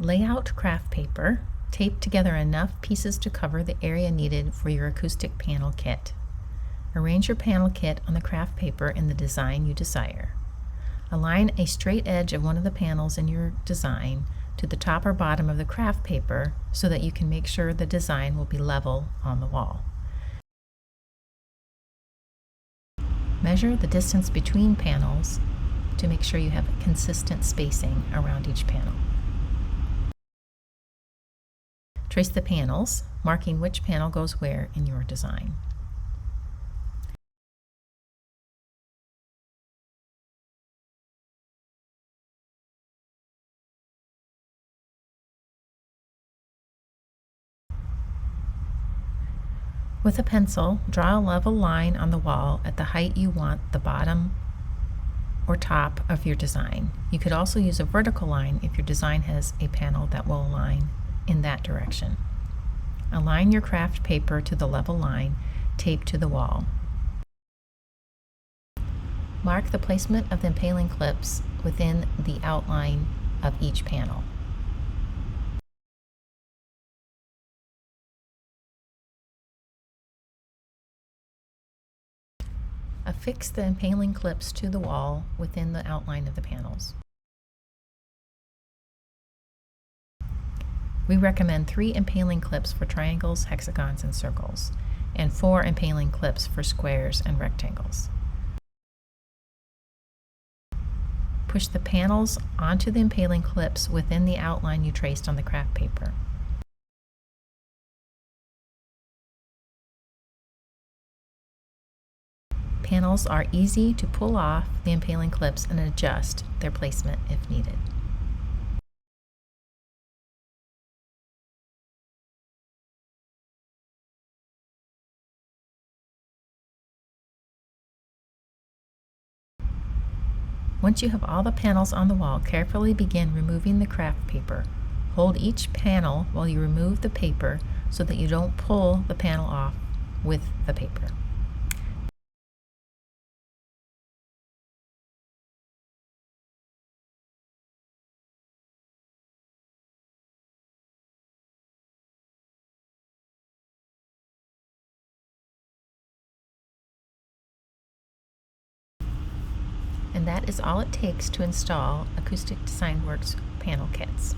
Lay out craft paper, tape together enough pieces to cover the area needed for your acoustic panel kit. Arrange your panel kit on the craft paper in the design you desire. Align a straight edge of one of the panels in your design to the top or bottom of the craft paper so that you can make sure the design will be level on the wall. Measure the distance between panels to make sure you have consistent spacing around each panel. Trace the panels, marking which panel goes where in your design. With a pencil, draw a level line on the wall at the height you want the bottom or top of your design. You could also use a vertical line if your design has a panel that will align in that direction. Align your craft paper to the level line taped to the wall. Mark the placement of the impaling clips within the outline of each panel. Affix the impaling clips to the wall within the outline of the panels. We recommend 3 impaling clips for triangles, hexagons, and circles, and 4 impaling clips for squares and rectangles. Push the panels onto the impaling clips within the outline you traced on the craft paper. Panels are easy to pull off the impaling clips and adjust their placement if needed. Once you have all the panels on the wall, carefully begin removing the craft paper. Hold each panel while you remove the paper so that you don't pull the panel off with the paper. And that is all it takes to install Acoustic Design Works panel kits.